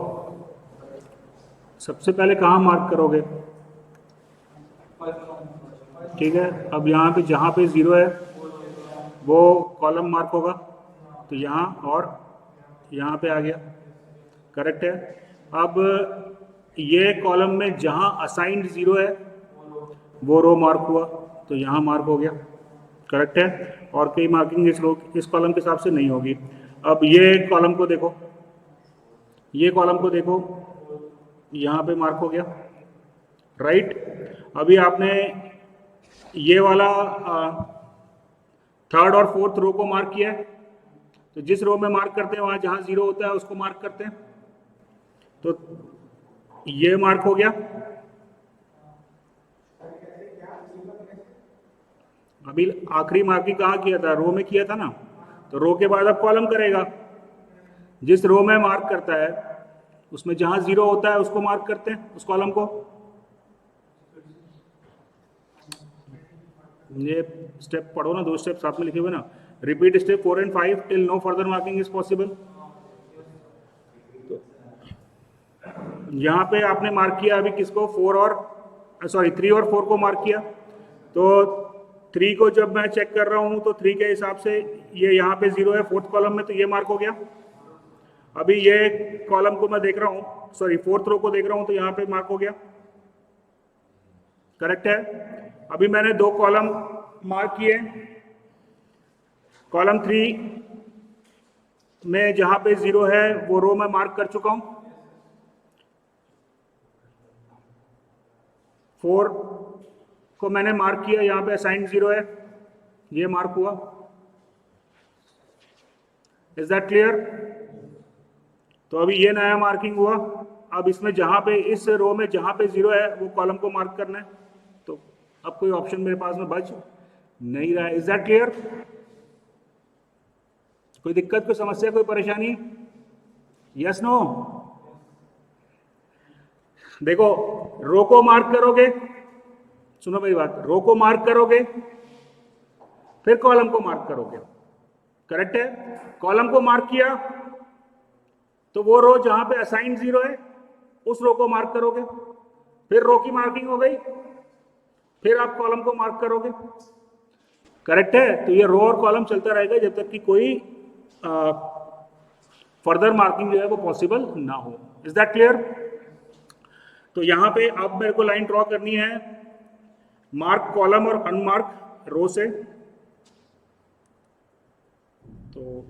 सबसे पहले कहाँ मार्क करोगे? ठीक है, अब यहाँ पे जहाँ पे जीरो है वो कॉलम मार्क होगा, तो यहाँ और यहाँ पे आ गया। करेक्ट है। अब ये कॉलम में जहाँ असाइंड जीरो है वो रो मार्क हुआ, तो यहाँ मार्क हो गया। करेक्ट है। और कई मार्किंग इस कॉलम के हिसाब से नहीं होगी। अब ये कॉलम को देखो, ये कॉलम को देखो, यहाँ पे मार्क हो गया। राइट। अभी आपने ये वाला थर्ड और फोर्थ रो को मार्क किया है, तो जिस रो में मार्क करते हैं वहां जहां जीरो होता है उसको मार्क करते हैं, तो ये मार्क हो गया। अभी आखिरी मार्किंग कहाँ किया था? रो में किया था ना, तो रो के बाद अब कॉलम करेगा। जिस रो में मार्क करता है उसमें जहां जीरो होता है उसको मार्क करते हैं, उस कॉलम को। ये स्टेप पढ़ो ना, दो स्टेप साथ में लिखे हुए ना। Repeat step 4 and 5 till no further marking is possible. यहाँ पे आपने मार्क किया अभी किसको? 3 और 4 को मार्क किया। तो 3 को जब मैं चेक कर रहा हूँ तो 3 के हिसाब से ये यहाँ पे जीरो है फोर्थ कॉलम में, तो ये मार्क हो गया। अभी ये कॉलम को मैं देख रहा हूँ, फोर्थ रो को देख रहा हूँ, तो यहाँ पे मार्क हो गया। करेक्ट है। अभी मैंने दो कॉलम मार्क किए। कॉलम 3 में जहां पे जीरो है वो रो में मार्क कर चुका हूं। 4 को मैंने मार्क किया, यहाँ पे असाइंड जीरो है, ये मार्क हुआ। Is that clear? तो अभी ये नया मार्किंग हुआ। अब इसमें जहां पे इस रो में जहां पे जीरो है वो कॉलम को मार्क करना है, तो अब कोई ऑप्शन मेरे पास में बच नहीं रहा है। Is that clear? कोई दिक्कत, कोई समस्या, कोई परेशानी? Yes no? देखो, रो को मार्क करोगे, सुनो मेरी बात, रो को मार्क करोगे फिर कॉलम को मार्क करोगे। करेक्ट है। कॉलम को मार्क किया तो वो रो जहां पे असाइंड जीरो है उस रो को मार्क करोगे, फिर रो की मार्किंग हो गई, फिर आप कॉलम को मार्क करोगे। करेक्ट है। तो ये रो और कॉलम चलता रहेगा जब तक कि कोई फर्दर मार्किंग जो है वो पॉसिबल ना हो। Is that clear? तो यहां पे अब मेरे को लाइन ड्रॉ करनी है मार्क कॉलम और अनमार्क रो से। तो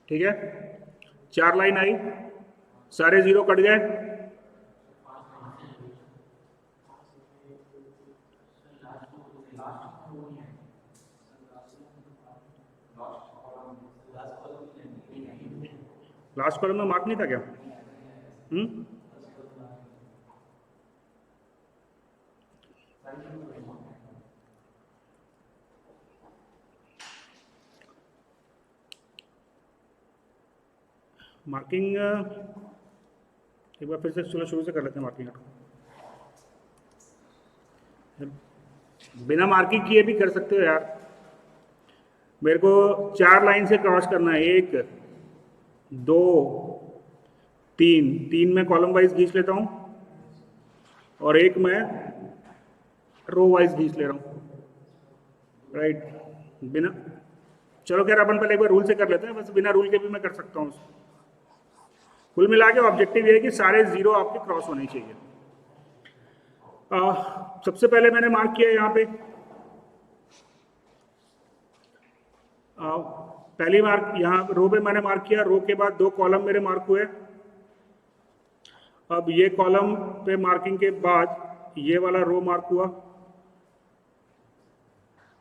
ठीक है, 4 लाइन आई, सारे जीरो कट गए। लास्ट कॉलम में मार्क नहीं था क्या? मार्किंग एक बार फिर से चलो शुरू से कर लेते हैं मार्किंग। बिना मार्किंग किए भी कर सकते हो यार। मेरे को 4 लाइन से क्रॉस करना है, 1 2 3 में कॉलम वाइज खींच लेता हूँ और एक मैं रो वाइज खींच ले रहा हूँ, राइट। बिना, चलो खैर अपन पहले एक बार रूल से कर लेते हैं, बस बिना रूल के भी मैं कर सकता हूँ। कुल मिला के ऑब्जेक्टिव ये है कि सारे जीरो आपके क्रॉस होने चाहिए। सबसे पहले मैंने मार्क किया यहाँ पे, पहली मार्क यहाँ रो पे मैंने मार्क किया, रो के बाद 2 कॉलम मेरे मार्क हुए। अब ये कॉलम पे मार्किंग के बाद ये वाला रो मार्क हुआ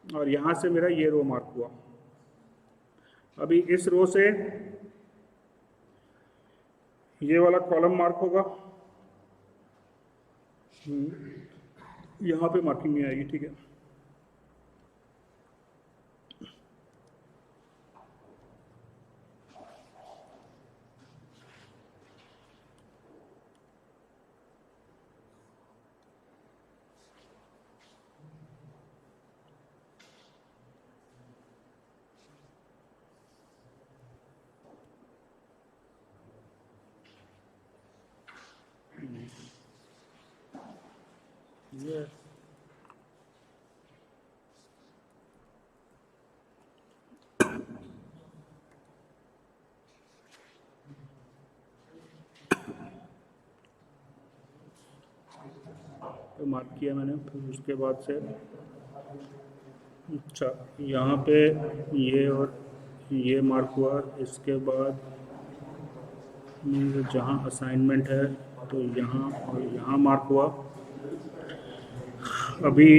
और यहां से मेरा ये रो मार्क हुआ। अभी इस रो से ये वाला कॉलम मार्क होगा, यहां पे मार्किंग नहीं आएगी, ठीक है। ये तो मार्क किया मैंने, फिर उसके बाद से अच्छा यहाँ पे ये और ये मार्क हुआ। इसके बाद जहाँ असाइनमेंट है तो यहाँ और यहाँ मार्क हुआ। अभी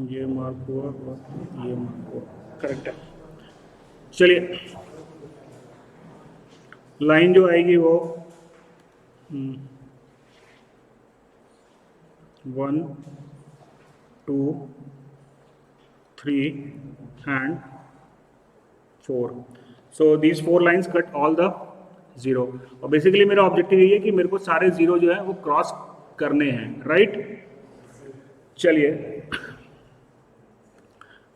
ये मार्क हुआ और ये मार्क हुआ, करेक्ट है। चलिए लाइन जो आएगी वो 1 2 3 and 4। So these 4 lines cut all the zero. और बेसिकली मेरा ऑब्जेक्टिव यही है कि मेरे को सारे जीरो जो है वो क्रॉस करने हैं, राइट। चलिए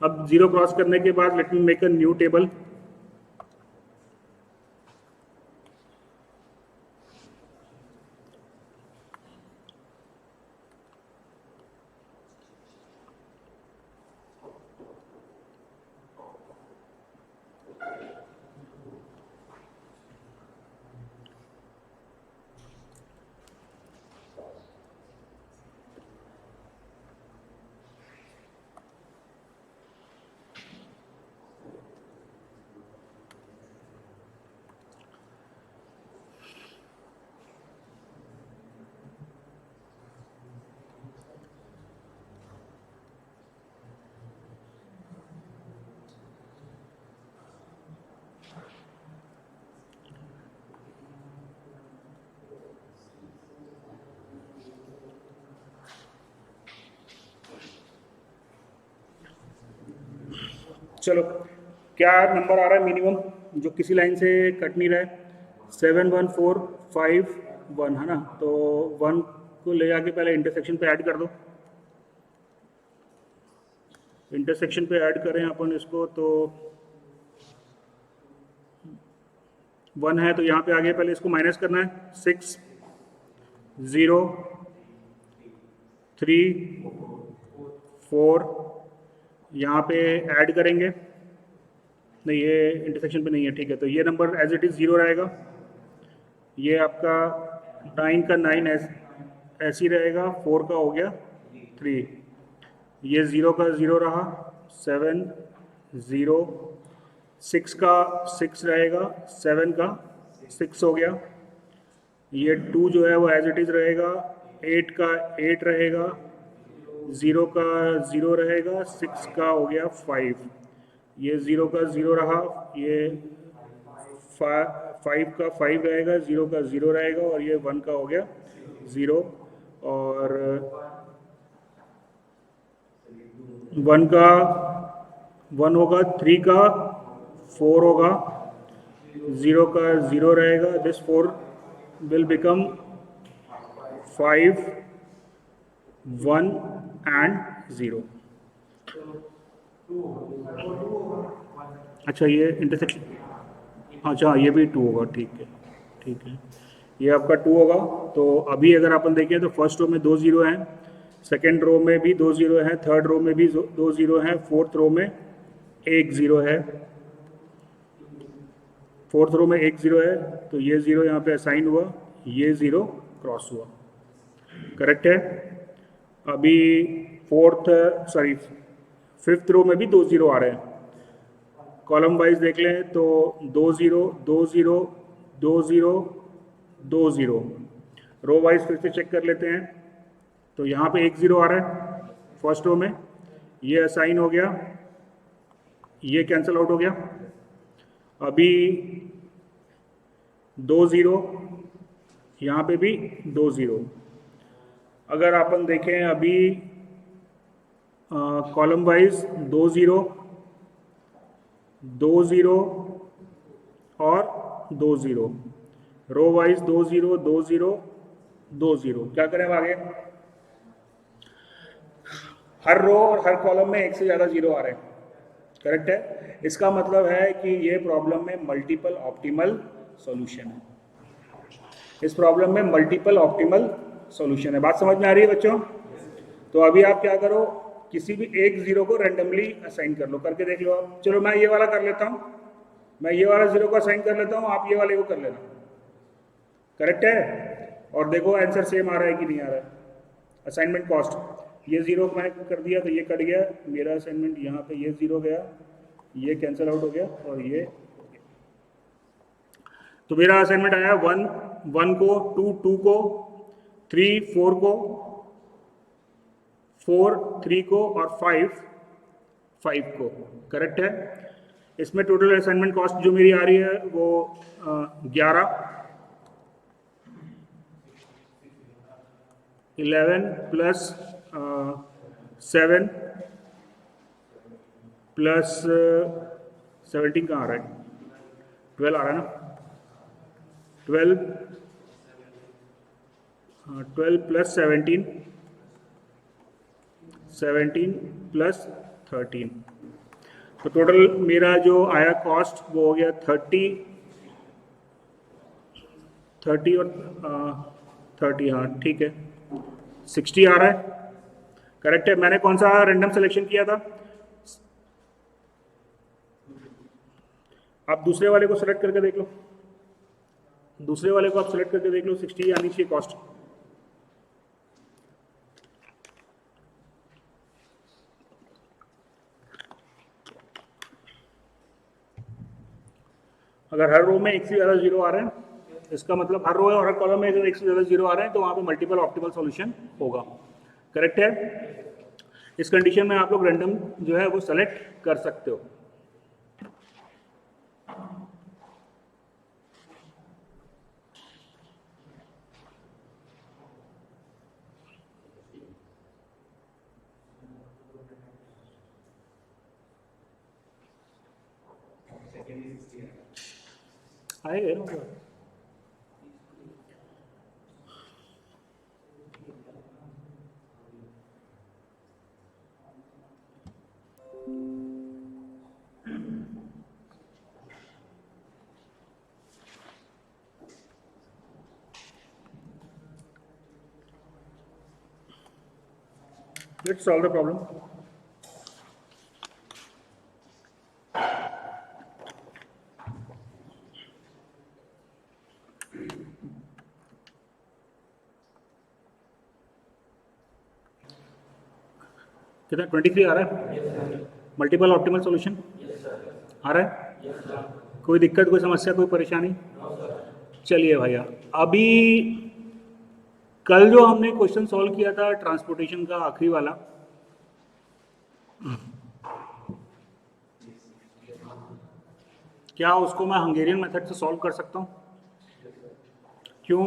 अब जीरो क्रॉस करने के बाद let me make a new table. चलो क्या नंबर आ रहा है मिनिमम जो किसी लाइन से कट नहीं रहा है? 7 1 4 5 1 है ना। तो 1 को ले जाके पहले इंटरसेक्शन पे ऐड कर दो। इंटरसेक्शन पे ऐड करें अपन इसको तो 1 है, तो यहाँ पे आगे पहले इसको माइनस करना है। 6 0 3 4 यहाँ पे ऐड करेंगे, नहीं ये इंटरसेक्शन पे नहीं है, ठीक है। तो ये नंबर एज इट इज़ 0 रहेगा। ये आपका 9 का 9 ऐसे ही रहेगा। 4 का हो गया 3, ये 0 का 0 रहा। 7 0, 6 का 6 रहेगा, 7 का 6 हो गया। ये 2 जो है वो एज इट इज़ रहेगा। 8 का 8 रहेगा, 0 का 0 रहेगा, 6 का हो गया 5, ये 0 का 0 रहा। ये 5 का 5 रहेगा, 0 का 0 रहेगा और ये 1 का हो गया 0। और 1 का 1 होगा, 3 का 4 होगा, 0 का 0 रहेगा, दिस 4 विल बिकम 5, 1 एंड 0। अच्छा ये इंटरसेक्शन, अच्छा ये भी 2 होगा, ठीक है ठीक है, ये आपका 2 होगा। तो अभी अगर अपन देखें तो फर्स्ट रो में 2 0 हैं, सेकेंड रो में भी 2 0 हैं, थर्ड रो में भी 2 0 हैं, फोर्थ रो में 1 0 है, फोर्थ रो में 1 0 है, तो ये 0 यहाँ पे असाइन हुआ, ये 0 क्रॉस हुआ, करेक्ट है। अभी फिफ्थ रो में भी 2 0 आ रहे हैं, कॉलम वाइज देख लें तो 2 0 2 0 2 0 2 0, रो वाइज फिर से चेक कर लेते हैं। तो यहाँ पे 1 0 आ रहा है फर्स्ट रो में, ये असाइन हो गया, ये कैंसिल आउट हो गया। अभी 2 0, यहाँ पे भी 2 0। अगर अपन देखें अभी कॉलम वाइज 2 0 2 0 और 2 0, रो वाइज 2 0 2 0 2 0, क्या करें अब आगे? हर रो और हर कॉलम में एक से ज़्यादा जीरो आ रहे हैं, करेक्ट है। इसका मतलब है कि ये प्रॉब्लम में मल्टीपल ऑप्टिमल सॉल्यूशन है, इस प्रॉब्लम में मल्टीपल ऑप्टिमल सॉल्यूशन है। बात समझ में आ रही है बच्चों? तो अभी आप क्या करो, किसी भी एक जीरो को रैंडमली असाइन कर लो, करके देख लो आप। चलो मैं ये वाला कर लेता हूँ, मैं ये वाला जीरो को असाइन कर लेता हूँ, आप ये वाले को कर लेना, करेक्ट है। और देखो आंसर सेम आ रहा है कि नहीं आ रहा है। असाइनमेंट कॉस्ट, ये जीरो मैंने कर दिया तो ये कट गया, मेरा असाइनमेंट यहाँ पे ये जीरो गया, ये कैंसिल आउट हो गया और ये, तो मेरा असाइनमेंट आया 1 1 को, 2 2 को, 3 4 को, 4 3 को और 5 5 को, करेक्ट है। इसमें टोटल असाइनमेंट कॉस्ट जो मेरी आ रही है वो 11 11 प्लस 7 प्लस 17 कहाँ आ रहा है, 12 आ रहा है ना, 12 12 प्लस 17 17 प्लस 13, तो टोटल मेरा जो आया कॉस्ट वो हो गया 30 30 और 30, हाँ ठीक है, 60 आ रहा है, करेक्ट है। मैंने कौन सा रैंडम सिलेक्शन किया था? आप दूसरे वाले को सेलेक्ट करके देख लो, दूसरे वाले को आप सेलेक्ट करके देख लो, 60 आनी चाहिए कॉस्ट। अगर हर रो में एक से ज़्यादा जीरो आ रहे हैं, इसका मतलब हर रो और हर कॉलम में अगर एक से ज़्यादा जीरो आ रहे हैं तो वहाँ पे मल्टीपल ऑप्टिमल सॉल्यूशन होगा, करेक्ट है। इस कंडीशन में आप लोग रैंडम जो है वो सेलेक्ट कर सकते हो। आएगा ना? Let's solve the problem. कितना 23 आ रहा है? मल्टीपल ऑप्टिमल सॉल्यूशन आ रहा है? कोई दिक्कत, कोई समस्या, कोई परेशानी? चलिए भैया, अभी कल जो हमने क्वेश्चन सॉल्व किया था ट्रांसपोर्टेशन का आखिरी वाला, क्या उसको मैं हंगेरियन मेथड से सॉल्व कर सकता हूँ? क्यों?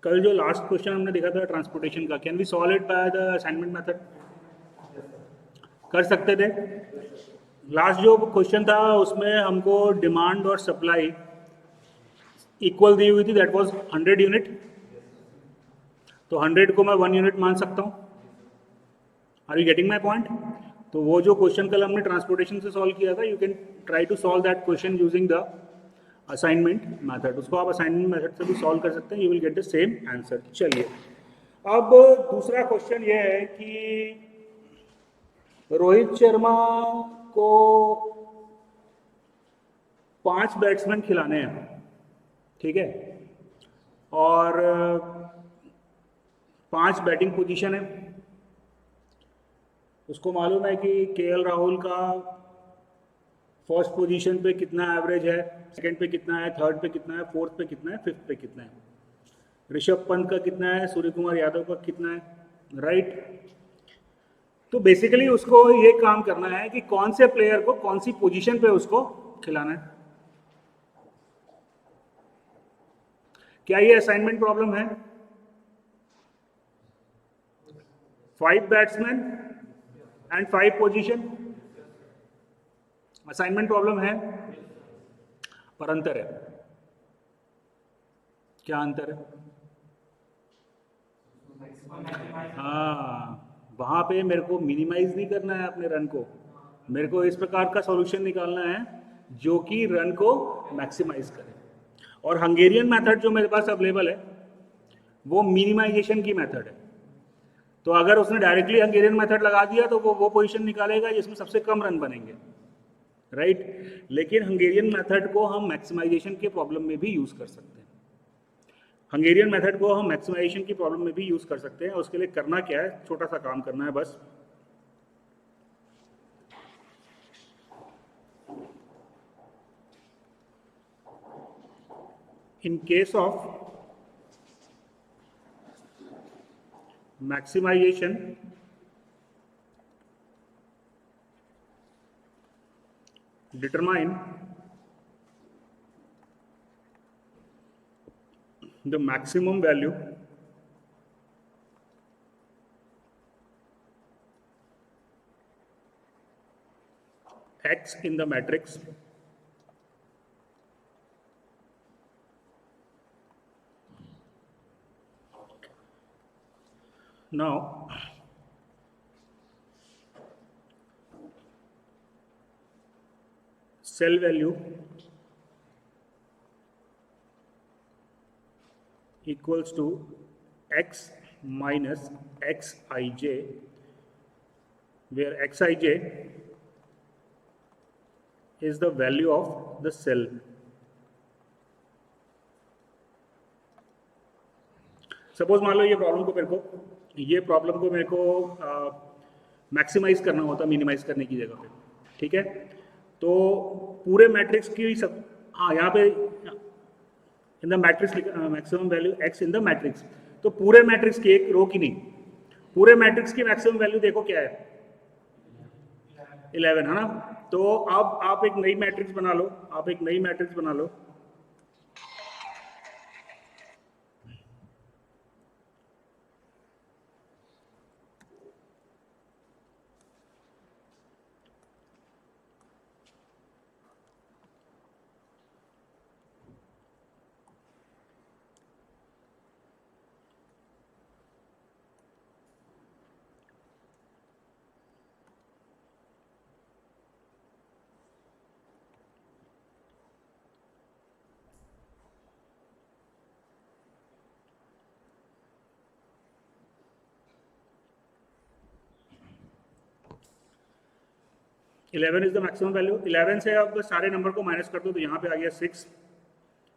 कल जो लास्ट क्वेश्चन हमने देखा था ट्रांसपोर्टेशन का, can we solve it by the assignment method? कर सकते थे। लास्ट जो क्वेश्चन था उसमें हमको डिमांड और सप्लाई इक्वल दी हुई थी, दैट वाज 100 यूनिट। तो 100 को मैं 1 यूनिट मान सकता हूँ। Are you getting my point? तो वो जो क्वेश्चन कल हमने ट्रांसपोर्टेशन से सॉल्व किया था, you can try to solve that question using the assignment method. उसको आप असाइनमेंट मेथड से भी सॉल्व कर सकते हैं, you will get the same answer. चलिए, अब दूसरा क्वेश्चन ये है कि रोहित शर्मा को 5 बैट्समैन खिलाने हैं, ठीक है, और 5 बैटिंग पोजीशन है। उसको मालूम है कि केएल राहुल का फर्स्ट पोजीशन पे कितना एवरेज है, सेकंड पे कितना है, थर्ड पे कितना है, फोर्थ पे कितना है, फिफ्थ पे कितना है, ऋषभ पंत का कितना है, सूर्य कुमार यादव का कितना है, राइट। तो बेसिकली उसको ये काम करना है कि कौन से प्लेयर को कौन सी पोजीशन पे उसको खिलाना है। क्या ये असाइनमेंट प्रॉब्लम है? 5 batsman and 5 position assignment problem है, पर अंतर है। क्या अंतर है? हाँ, वहां पे मेरे को मिनिमाइज नहीं करना है अपने रन को, मेरे को इस प्रकार का सॉल्यूशन निकालना है जो कि रन को मैक्सिमाइज करे। और हंगेरियन मेथड जो मेरे पास अवेलेबल है वो मिनिमाइजेशन की मेथड है। तो अगर उसने डायरेक्टली हंगेरियन मेथड लगा दिया तो वो पोजीशन निकालेगा जिसमें सबसे कम रन बनेंगे, राइट। लेकिन हंगेरियन मेथड को हम मैक्सिमाइजेशन के प्रॉब्लम में भी यूज कर सकते हैं। हंगेरियन मेथड को हम मैक्सिमाइजेशन की प्रॉब्लम में भी यूज कर सकते हैं। उसके लिए करना क्या है, छोटा सा काम करना है बस। In case of maximization, determine the maximum value x in the matrix now. Cell value equals to x minus xij, where xij is the value of the cell. Suppose मान लो ये प्रॉब्लम को मेरे को मैक्सिमाइज करना होता minimise करने की जगह पे, ठीक है। तो पूरे मैट्रिक्स की सब, हाँ यहाँ पे in the matrix maximum value x in the matrix, तो पूरे मैट्रिक्स की, एक रो की नहीं, पूरे मैट्रिक्स की मैक्सिमम वैल्यू देखो क्या है, 11 है ना। तो अब आप एक नई मैट्रिक्स बना लो, eleven is the maximum value. 11 से अब सारे नंबर को माइनस कर दो, तो यहाँ पे आ गया 6,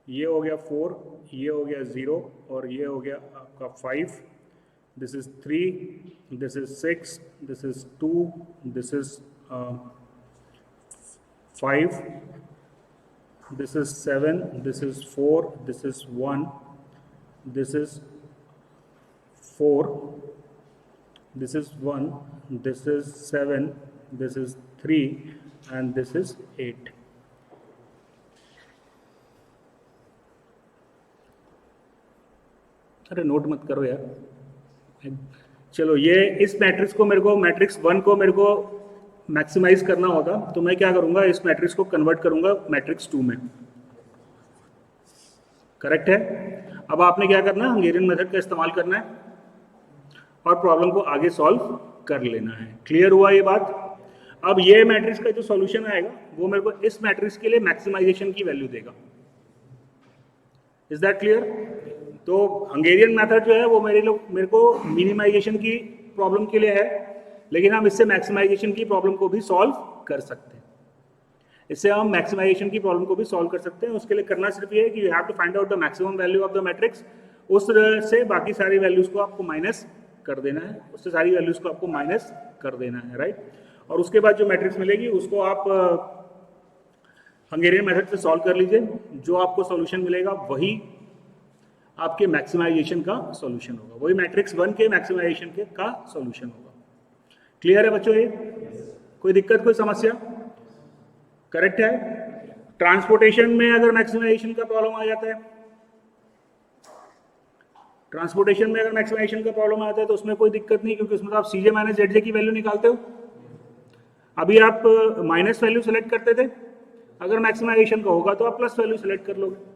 ये हो गया 4, ये हो गया 0, और ये हो गया आपका 5, this is 3, this is 6, this is 2, this is 5, this is 7, this is 4, this is 1, this is 4, this is 1, this is 7, this is 3, and this is 8. अरे नोट मत करो यार। चलो ये इस मैट्रिक्स को मेरे को मैट्रिक्स 1 को मेरे को मैक्सिमाइज करना होगा, तो मैं क्या करूंगा, इस मैट्रिक्स को कन्वर्ट करूंगा मैट्रिक्स 2 में। करेक्ट है। अब आपने क्या करना है, हंगेरियन मेथड का इस्तेमाल करना है और प्रॉब्लम को आगे सॉल्व कर लेना है। क्लियर हुआ ये बात। अब ये मैट्रिक्स का जो सॉल्यूशन आएगा वो मेरे को इस मैट्रिक्स के लिए मैक्सिमाइजेशन की वैल्यू देगा। Is that clear. तो हंगेरियन मेथड जो है वो मेरे को मिनिमाइजेशन की प्रॉब्लम के लिए है, लेकिन हम इससे मैक्सिमाइजेशन की प्रॉब्लम को भी सॉल्व कर सकते हैं। इससे हम मैक्सिमाइजेशन की प्रॉब्लम को भी सॉल्व कर सकते हैं। उसके लिए करना सिर्फ ये है कि you have to find out the maximum value of the matrix, उस से बाकी सारी वैल्यूज को आपको माइनस कर देना है, उससे सारी वैल्यूज को आपको माइनस कर देना है, राइट। और उसके बाद जो मैट्रिक्स मिलेगी उसको आप हंगेरियन मेथड से सॉल्व कर लीजिए। जो आपको सॉल्यूशन मिलेगा वही आपके मैक्सिमाइजेशन का सॉल्यूशन होगा, वही मैट्रिक्स 1 के मैक्सिमाइजेशन के का सॉल्यूशन होगा। क्लियर है बच्चों ये। कोई दिक्कत, कोई समस्या। करेक्ट है। ट्रांसपोर्टेशन में अगर मैक्सिमाइजेशन का प्रॉब्लम आ जाता है, ट्रांसपोर्टेशन में अगर मैक्सिमाइजेशन का प्रॉब्लम आता है तो उसमें कोई दिक्कत नहीं, क्योंकि उसमें तो आप सीजे माइनस जेड जे की वैल्यू निकालते हो। अभी आप माइनस वैल्यू सेलेक्ट करते थे, अगर मैक्सिमाइजेशन का होगा तो आप प्लस वैल्यू सेलेक्ट कर लोगे।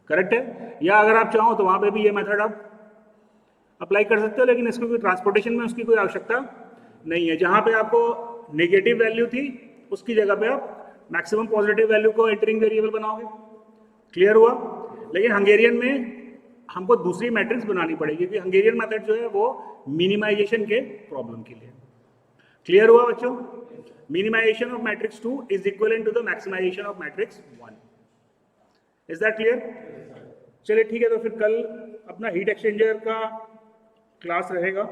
करेक्ट है। या अगर आप चाहो तो वहां पे भी ये मेथड आप अप्लाई कर सकते हो, लेकिन इसको कोई ट्रांसपोर्टेशन में उसकी कोई आवश्यकता नहीं है। जहां पे आपको नेगेटिव वैल्यू थी उसकी जगह पे आप मैक्सिमम पॉजिटिव वैल्यू को एंटरिंग वेरिएबल बनाओगे। क्लियर हुआ। लेकिन हंगेरियन में हमको दूसरी मैट्रिक्स बनानी पड़ेगी, क्योंकि हंगेरियन मेथड जो है वो मिनिमाइजेशन के प्रॉब्लम के लिए। क्लियर हुआ बच्चों। Minimization of matrix 2 is equivalent to the maximization of matrix 1। Is that clear. चलिए ठीक है, तो फिर कल अपना हीट एक्सचेंजर का क्लास रहेगा।